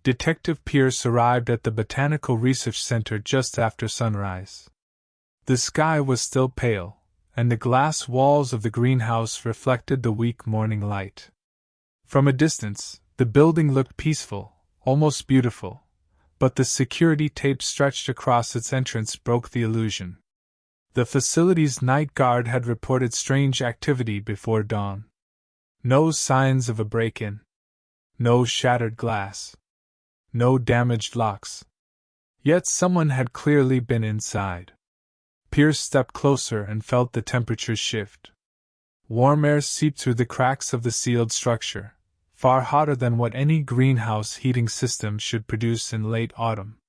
Detective Pierce arrived at the Botanical Research Center just after sunrise. The sky was still pale, and the glass walls of the greenhouse reflected the weak morning light. From a distance, the building looked peaceful, almost beautiful, but the security tape stretched across its entrance broke the illusion. The facility's night guard had reported strange activity before dawn. No signs of a break-in. No shattered glass. No damaged locks. Yet someone had clearly been inside. Pierce stepped closer and felt the temperature shift. Warm air seeped through the cracks of the sealed structure, far hotter than what any greenhouse heating system should produce in late autumn.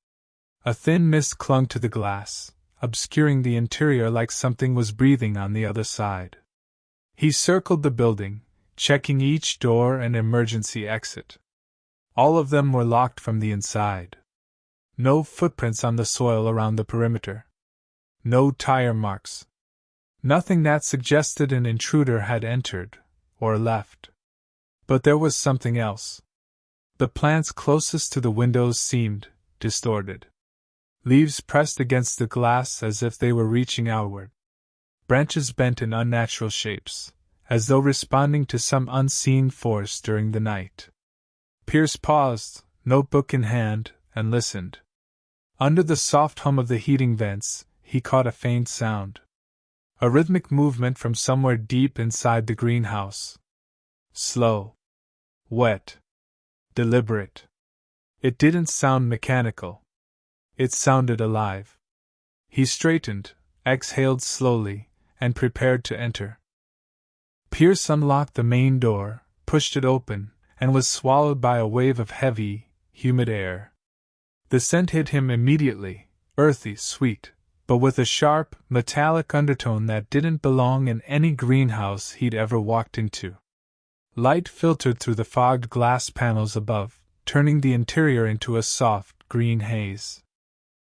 A thin mist clung to the glass, obscuring the interior like something was breathing on the other side. He circled the building, checking each door and emergency exit. All of them were locked from the inside. No footprints on the soil around the perimeter. No tire marks. Nothing that suggested an intruder had entered or left. But there was something else. The plants closest to the windows seemed distorted. Leaves pressed against the glass as if they were reaching outward. Branches bent in unnatural shapes, as though responding to some unseen force during the night. Pierce paused, notebook in hand, and listened. Under the soft hum of the heating vents, he caught a faint sound. A rhythmic movement from somewhere deep inside the greenhouse. Slow. Wet. Deliberate. It didn't sound mechanical. It sounded alive. He straightened, exhaled slowly, and prepared to enter. Pierce unlocked the main door, pushed it open, and was swallowed by a wave of heavy, humid air. The scent hit him immediately, earthy, sweet, but with a sharp, metallic undertone that didn't belong in any greenhouse he'd ever walked into. Light filtered through the fogged glass panels above, turning the interior into a soft, green haze.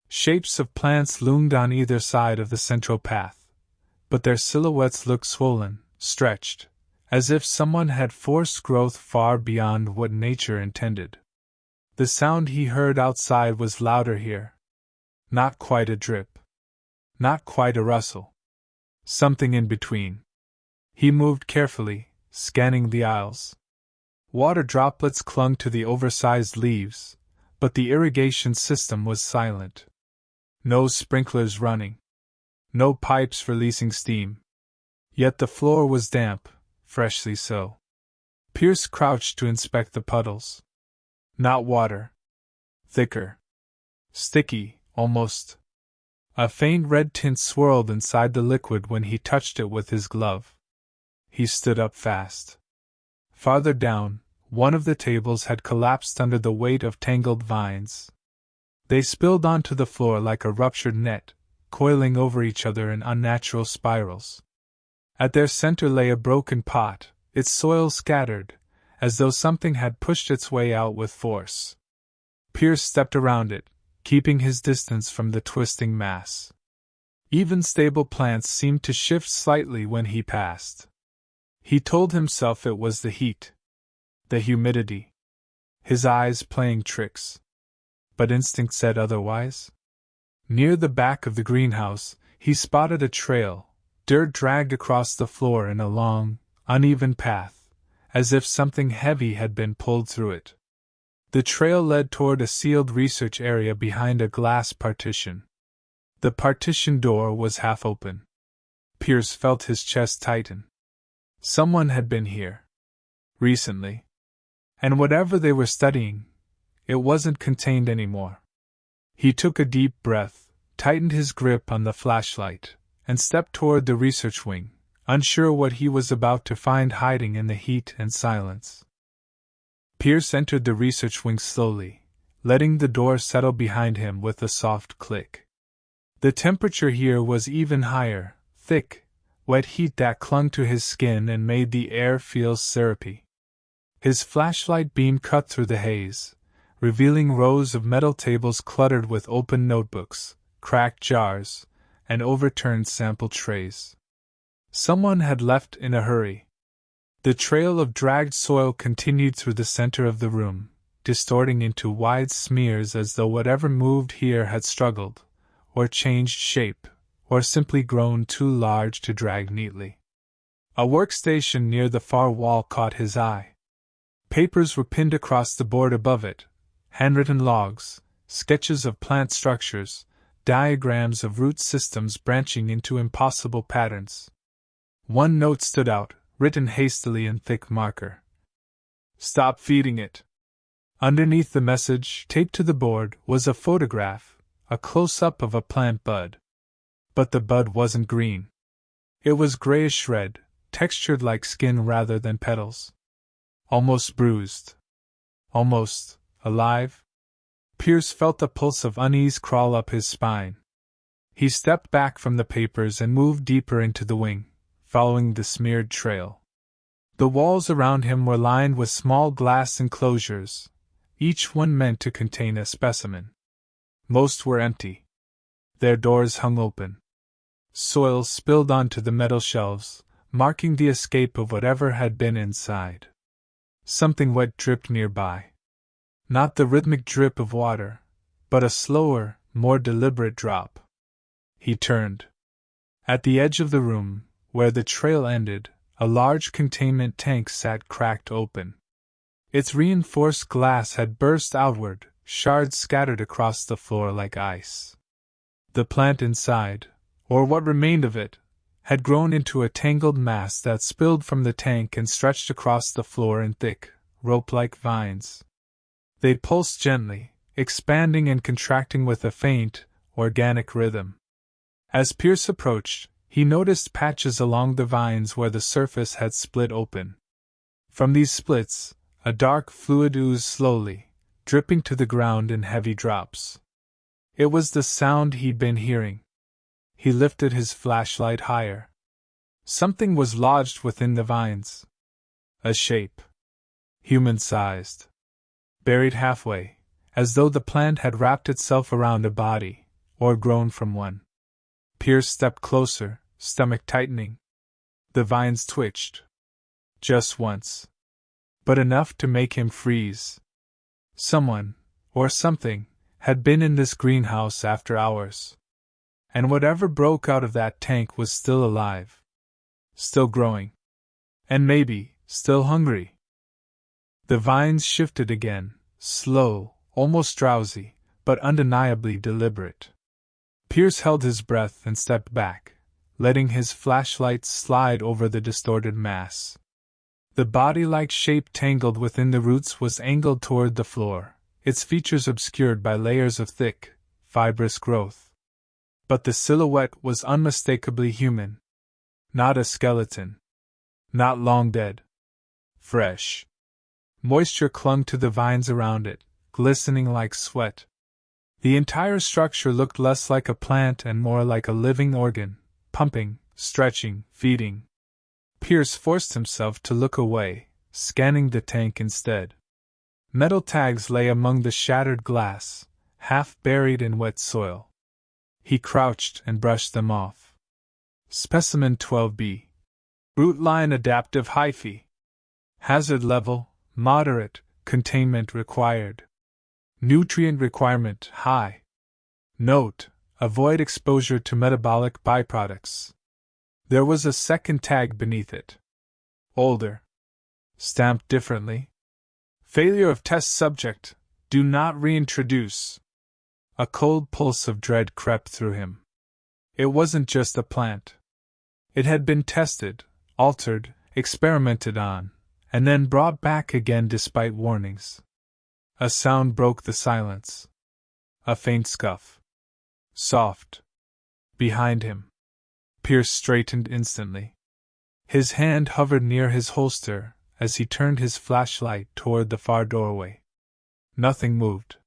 Shapes of plants loomed on either side of the central path, but their silhouettes looked swollen, stretched, as if someone had forced growth far beyond what nature intended. The sound he heard outside was louder here. Not quite a drip. Not quite a rustle. Something in between. He moved carefully, scanning the aisles. Water droplets clung to the oversized leaves, but the irrigation system was silent. No sprinklers running. No pipes releasing steam. Yet the floor was damp, freshly so. Pierce crouched to inspect the puddles. Not water. Thicker. Sticky, almost. A faint red tint swirled inside the liquid when he touched it with his glove. He stood up fast. Farther down, one of the tables had collapsed under the weight of tangled vines. They spilled onto the floor like a ruptured net, coiling over each other in unnatural spirals. At their center lay a broken pot, its soil scattered, as though something had pushed its way out with force. Pierce stepped around it, keeping his distance from the twisting mass. Even stable plants seemed to shift slightly when he passed. He told himself it was the heat. The humidity. His eyes playing tricks. But instinct said otherwise. Near the back of the greenhouse, he spotted a trail, dirt dragged across the floor in a long, uneven path, as if something heavy had been pulled through it. The trail led toward a sealed research area behind a glass partition. The partition door was half open. Pierce felt his chest tighten. Someone had been here. Recently. And whatever they were studying, it wasn't contained anymore. He took a deep breath, tightened his grip on the flashlight, and stepped toward the research wing, unsure what he was about to find hiding in the heat and silence. Pierce entered the research wing slowly, letting the door settle behind him with a soft click. The temperature here was even higher, thick, wet heat that clung to his skin and made the air feel syrupy. His flashlight beam cut through the haze, revealing rows of metal tables cluttered with open notebooks, cracked jars, and overturned sample trays. Someone had left in a hurry. The trail of dragged soil continued through the center of the room, distorting into wide smears as though whatever moved here had struggled, or changed shape, or simply grown too large to drag neatly. A workstation near the far wall caught his eye. Papers were pinned across the board above it, handwritten logs, sketches of plant structures, diagrams of root systems branching into impossible patterns. One note stood out, written hastily in thick marker. "Stop feeding it." Underneath the message, taped to the board, was a photograph, a close-up of a plant bud. But the bud wasn't green. It was grayish-red, textured like skin rather than petals. Almost bruised. Almost alive. Pierce felt a pulse of unease crawl up his spine. He stepped back from the papers and moved deeper into the wing, following the smeared trail. The walls around him were lined with small glass enclosures, each one meant to contain a specimen. Most were empty. Their doors hung open. Soil spilled onto the metal shelves, marking the escape of whatever had been inside. Something wet dripped nearby. Not the rhythmic drip of water, but a slower, more deliberate drop. He turned. At the edge of the room, where the trail ended, a large containment tank sat cracked open. Its reinforced glass had burst outward, shards scattered across the floor like ice. The plant inside, or what remained of it, had grown into a tangled mass that spilled from the tank and stretched across the floor in thick, rope-like vines. They pulsed gently, expanding and contracting with a faint, organic rhythm. As Pierce approached, he noticed patches along the vines where the surface had split open. From these splits, a dark fluid oozed slowly, dripping to the ground in heavy drops. It was the sound he'd been hearing. He lifted his flashlight higher. Something was lodged within the vines. A shape. Human-sized. Buried halfway, as though the plant had wrapped itself around a body, or grown from one. Pierce stepped closer, stomach tightening. The vines twitched. Just once. But enough to make him freeze. Someone, or something, had been in this greenhouse after hours. And whatever broke out of that tank was still alive. Still growing. And maybe, still hungry. The vines shifted again, slow, almost drowsy, but undeniably deliberate. Pierce held his breath and stepped back, letting his flashlight slide over the distorted mass. The body-like shape tangled within the roots was angled toward the floor, its features obscured by layers of thick, fibrous growth. But the silhouette was unmistakably human. Not a skeleton. Not long dead. Fresh. Moisture clung to the vines around it, glistening like sweat. The entire structure looked less like a plant and more like a living organ, pumping, stretching, feeding. Pierce forced himself to look away, scanning the tank instead. Metal tags lay among the shattered glass, half buried in wet soil. He crouched and brushed them off. Specimen 12B. Root line adaptive hyphae. Hazard level, moderate, containment required. Nutrient requirement, high. Note, avoid exposure to metabolic byproducts. There was a second tag beneath it. Older. Stamped differently. Failure of test subject, do not reintroduce. A cold pulse of dread crept through him. It wasn't just a plant. It had been tested, altered, experimented on, and then brought back again despite warnings. A sound broke the silence. A faint scuff. Soft. Behind him. Pierce straightened instantly. His hand hovered near his holster as he turned his flashlight toward the far doorway. Nothing moved.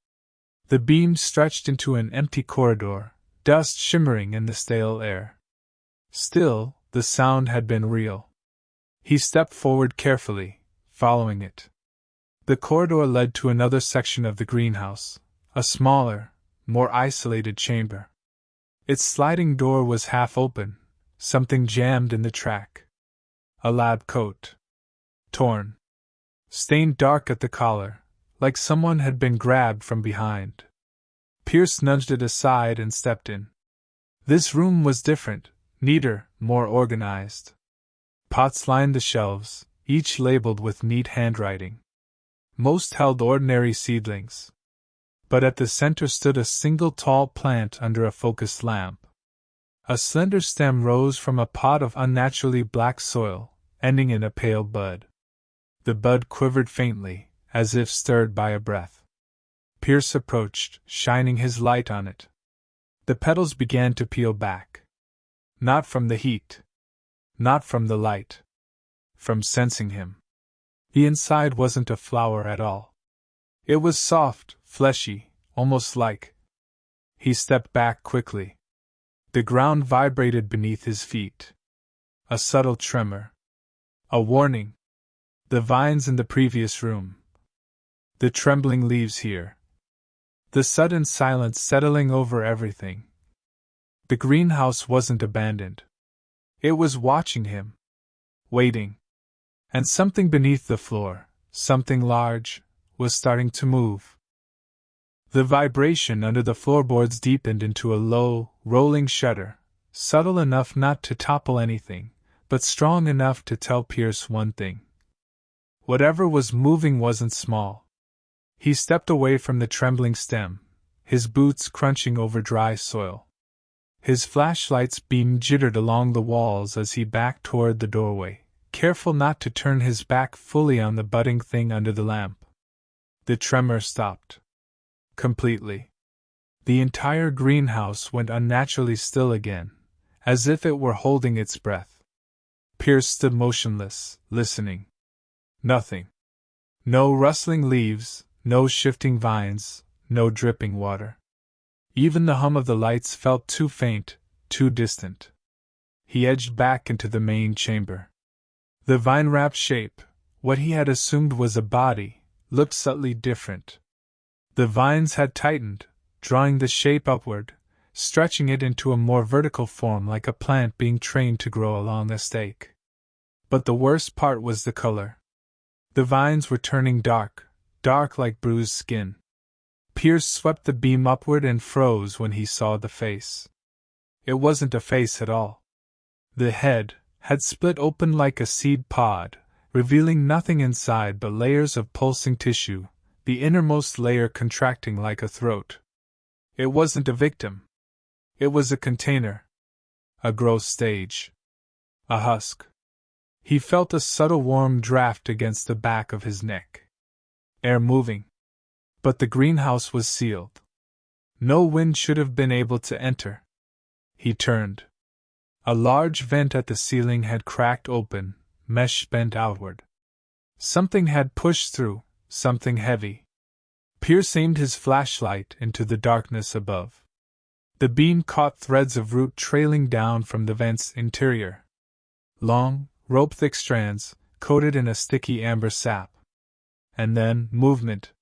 The beam stretched into an empty corridor, dust shimmering in the stale air. Still, the sound had been real. He stepped forward carefully, following it. The corridor led to another section of the greenhouse, a smaller, more isolated chamber. Its sliding door was half open, something jammed in the track. A lab coat. Torn. Stained dark at the collar, like someone had been grabbed from behind. Pierce nudged it aside and stepped in. This room was different, neater, more organized. Pots lined the shelves, each labeled with neat handwriting. Most held ordinary seedlings. But at the center stood a single tall plant under a focused lamp. A slender stem rose from a pot of unnaturally black soil, ending in a pale bud. The bud quivered faintly, as if stirred by a breath. Pierce approached, shining his light on it. The petals began to peel back. Not from the heat. Not from the light. From sensing him. The inside wasn't a flower at all. It was soft, fleshy, almost like. He stepped back quickly. The ground vibrated beneath his feet. A subtle tremor. A warning. The vines in the previous room. The trembling leaves here. The sudden silence settling over everything. The greenhouse wasn't abandoned. It was watching him. Waiting. And something beneath the floor, something large, was starting to move. The vibration under the floorboards deepened into a low, rolling shudder, subtle enough not to topple anything, but strong enough to tell Pierce one thing. Whatever was moving wasn't small. He stepped away from the trembling stem, his boots crunching over dry soil. His flashlight's beam jittered along the walls as he backed toward the doorway, careful not to turn his back fully on the budding thing under the lamp. The tremor stopped. Completely. The entire greenhouse went unnaturally still again, as if it were holding its breath. Pierce stood motionless, listening. Nothing. No rustling leaves, no shifting vines, no dripping water. Even the hum of the lights felt too faint, too distant. He edged back into the main chamber. The vine-wrapped shape, what he had assumed was a body, looked subtly different. The vines had tightened, drawing the shape upward, stretching it into a more vertical form like a plant being trained to grow along a stake. But the worst part was the color. The vines were turning dark, dark like bruised skin. Pierce swept the beam upward and froze when he saw the face. It wasn't a face at all. The head had split open like a seed pod, revealing nothing inside but layers of pulsing tissue, the innermost layer contracting like a throat. It wasn't a victim. It was a container. A growth stage. A husk. He felt a subtle warm draft against the back of his neck. Air moving. But the greenhouse was sealed. No wind should have been able to enter. He turned. A large vent at the ceiling had cracked open, mesh bent outward. Something had pushed through, something heavy. Pierce aimed his flashlight into the darkness above. The beam caught threads of root trailing down from the vent's interior. Long, rope-thick strands, coated in a sticky amber sap. And then, movement.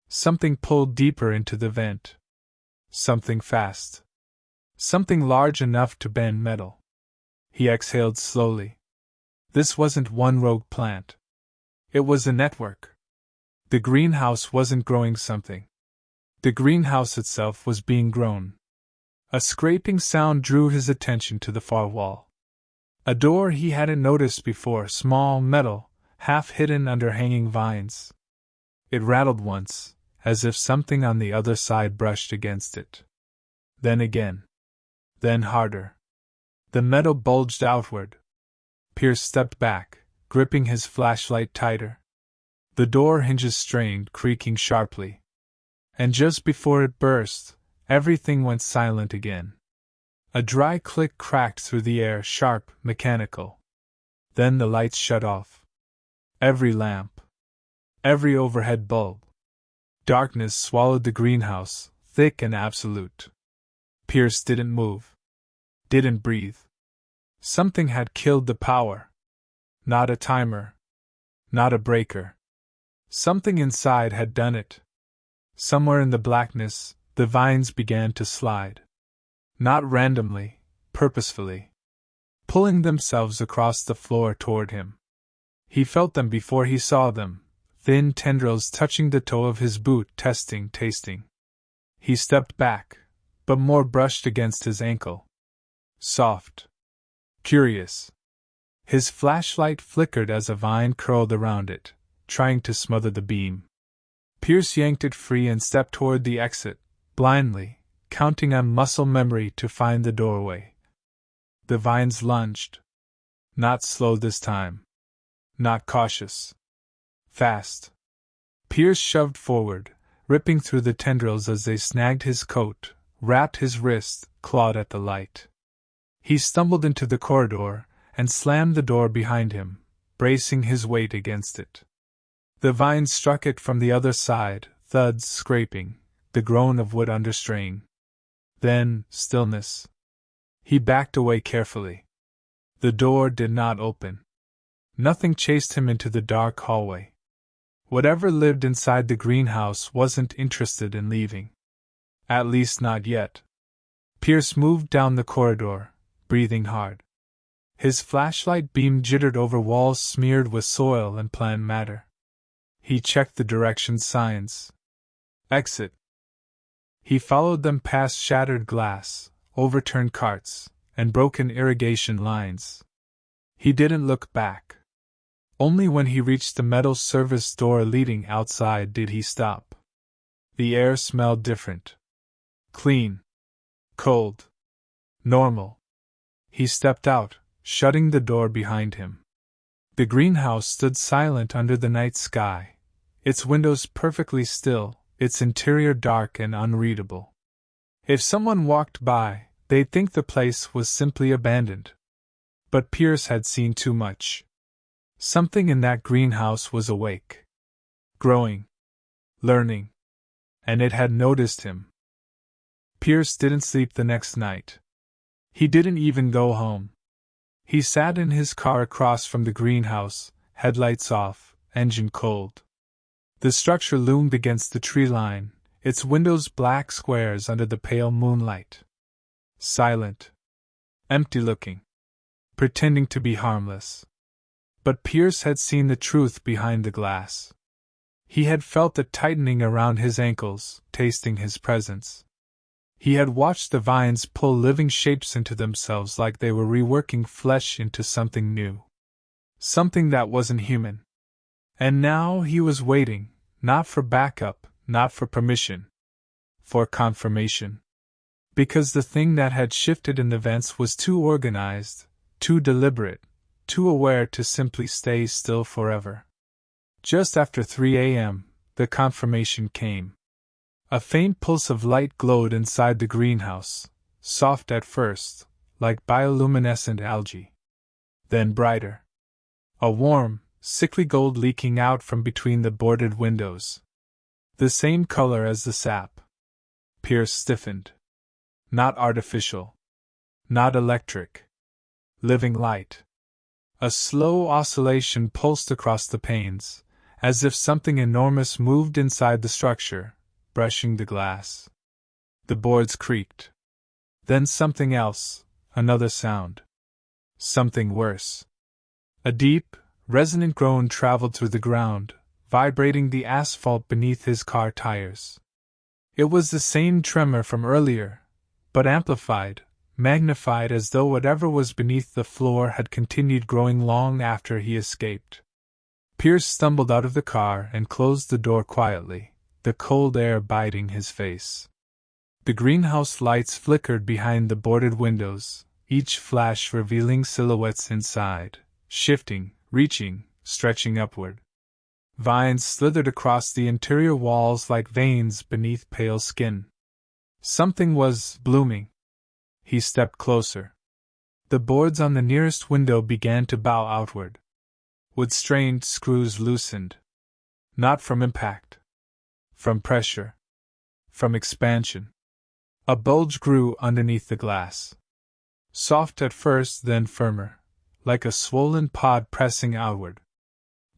Something pulled deeper into the vent. Something fast. Something large enough to bend metal. He exhaled slowly. This wasn't one rogue plant. It was a network. The greenhouse wasn't growing something. The greenhouse itself was being grown. A scraping sound drew his attention to the far wall. A door he hadn't noticed before, small, metal, half hidden under hanging vines. It rattled once, as if something on the other side brushed against it. Then again. Then harder. The metal bulged outward. Pierce stepped back, gripping his flashlight tighter. The door hinges strained, creaking sharply. And just before it burst, everything went silent again. A dry click cracked through the air, sharp, mechanical. Then the lights shut off. Every lamp. Every overhead bulb. Darkness swallowed the greenhouse, thick and absolute. Pierce didn't move. Didn't breathe. Something had killed the power. Not a timer. Not a breaker. Something inside had done it. Somewhere in the blackness, the vines began to slide. Not randomly, purposefully. Pulling themselves across the floor toward him. He felt them before he saw them, thin tendrils touching the toe of his boot, tasting. He stepped back, but more brushed against his ankle. Soft. Curious. His flashlight flickered as a vine curled around it, trying to smother the beam. Pierce yanked it free and stepped toward the exit, blindly, counting on muscle memory to find the doorway. The vines lunged. Not slow this time. Not cautious. Fast. Pierce shoved forward, ripping through the tendrils as they snagged his coat, wrapped his wrist, clawed at the light. He stumbled into the corridor and slammed the door behind him, bracing his weight against it. The vines struck it from the other side, thuds scraping, the groan of wood under strain. Then, stillness. He backed away carefully. The door did not open. Nothing chased him into the dark hallway. Whatever lived inside the greenhouse wasn't interested in leaving. At least not yet. Pierce moved down the corridor, breathing hard. His flashlight beam jittered over walls smeared with soil and plant matter. He checked the direction signs. Exit. He followed them past shattered glass, overturned carts, and broken irrigation lines. He didn't look back. Only when he reached the metal service door leading outside did he stop. The air smelled different. Clean. Cold. Normal. He stepped out, shutting the door behind him. The greenhouse stood silent under the night sky, its windows perfectly still, its interior dark and unreadable. If someone walked by, they'd think the place was simply abandoned. But Pierce had seen too much. Something in that greenhouse was awake. Growing. Learning. And it had noticed him. Pierce didn't sleep the next night. He didn't even go home. He sat in his car across from the greenhouse, headlights off, engine cold. The structure loomed against the tree line, its windows black squares under the pale moonlight. Silent. Empty-looking. Pretending to be harmless. But Pierce had seen the truth behind the glass. He had felt the tightening around his ankles, tasting his presence. He had watched the vines pull living shapes into themselves like they were reworking flesh into something new. Something that wasn't human. And now he was waiting, not for backup, not for permission. For confirmation. Because the thing that had shifted in the vents was too organized, too deliberate, too aware to simply stay still forever. Just after 3 a.m., the confirmation came. A faint pulse of light glowed inside the greenhouse, soft at first, like bioluminescent algae. Then brighter. A warm, sickly gold leaking out from between the boarded windows. The same color as the sap. Pierce stiffened. Not artificial. Not electric. Living light. A slow oscillation pulsed across the panes, as if something enormous moved inside the structure, brushing the glass. The boards creaked. Then something else, another sound. Something worse. A deep, resonant groan traveled through the ground, vibrating the asphalt beneath his car tires. It was the same tremor from earlier, but amplified, magnified as though whatever was beneath the floor had continued growing long after he escaped. Pierce stumbled out of the car and closed the door quietly, the cold air biting his face. The greenhouse lights flickered behind the boarded windows, each flash revealing silhouettes inside, shifting, reaching, stretching upward. Vines slithered across the interior walls like veins beneath pale skin. Something was blooming. He stepped closer. The boards on the nearest window began to bow outward. With strained screws loosened. Not from impact. From pressure. From expansion. A bulge grew underneath the glass. Soft at first, then firmer, like a swollen pod pressing outward.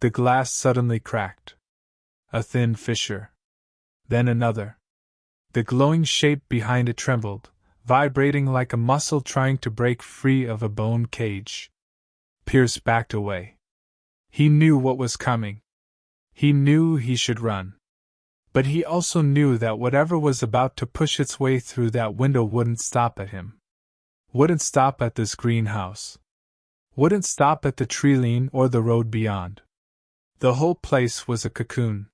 The glass suddenly cracked. A thin fissure. Then another. The glowing shape behind it trembled, vibrating like a muscle trying to break free of a bone cage. Pierce backed away. He knew what was coming. He knew he should run. But he also knew that whatever was about to push its way through that window wouldn't stop at him. Wouldn't stop at this greenhouse. Wouldn't stop at the treeline or the road beyond. The whole place was a cocoon.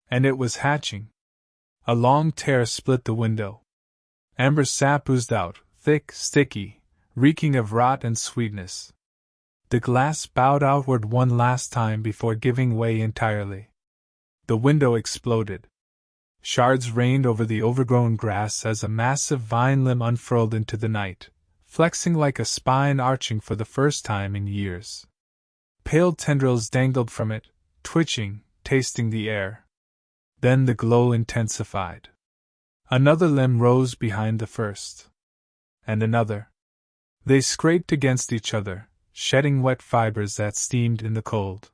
And it was hatching. A long tear split the window. Amber sap oozed out, thick, sticky, reeking of rot and sweetness. The glass bowed outward one last time before giving way entirely. The window exploded. Shards rained over the overgrown grass as a massive vine limb unfurled into the night, flexing like a spine arching for the first time in years. Pale tendrils dangled from it, twitching, tasting the air. Then the glow intensified. Another limb rose behind the first. And another. They scraped against each other, shedding wet fibers that steamed in the cold.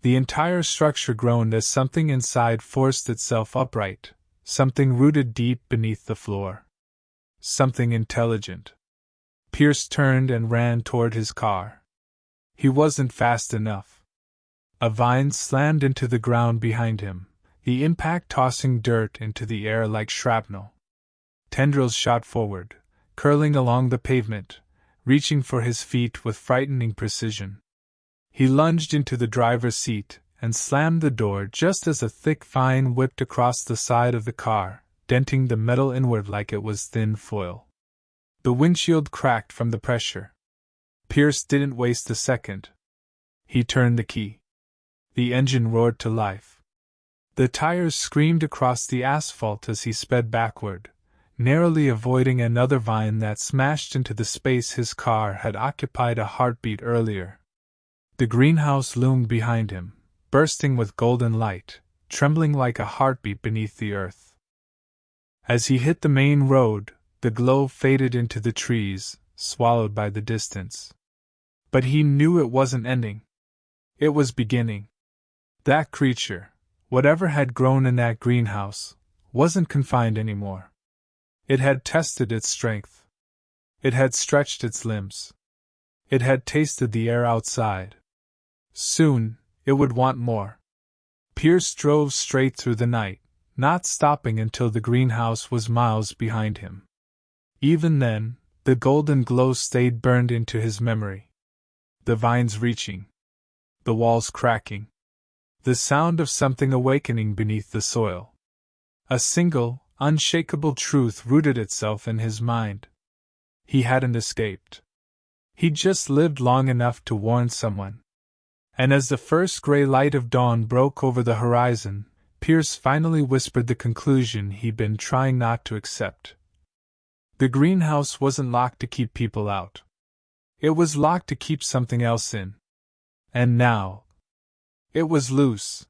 The entire structure groaned as something inside forced itself upright, something rooted deep beneath the floor. Something intelligent. Pierce turned and ran toward his car. He wasn't fast enough. A vine slammed into the ground behind him, the impact tossing dirt into the air like shrapnel. Tendrils shot forward, curling along the pavement, reaching for his feet with frightening precision. He lunged into the driver's seat and slammed the door just as a thick vine whipped across the side of the car, denting the metal inward like it was thin foil. The windshield cracked from the pressure. Pierce didn't waste a second. He turned the key. The engine roared to life. The tires screamed across the asphalt as he sped backward, narrowly avoiding another vine that smashed into the space his car had occupied a heartbeat earlier. The greenhouse loomed behind him, bursting with golden light, trembling like a heartbeat beneath the earth. As he hit the main road, the glow faded into the trees, swallowed by the distance. But he knew it wasn't ending. It was beginning. That creature, whatever had grown in that greenhouse, wasn't confined anymore. It had tested its strength. It had stretched its limbs. It had tasted the air outside. Soon, it would want more. Pierce drove straight through the night, not stopping until the greenhouse was miles behind him. Even then, the golden glow stayed burned into his memory. The vines reaching. The walls cracking. The sound of something awakening beneath the soil. A single, unshakable truth rooted itself in his mind. He hadn't escaped. He'd just lived long enough to warn someone. And as the first gray light of dawn broke over the horizon, Pierce finally whispered the conclusion he'd been trying not to accept. The greenhouse wasn't locked to keep people out. It was locked to keep something else in. And now, it was loose.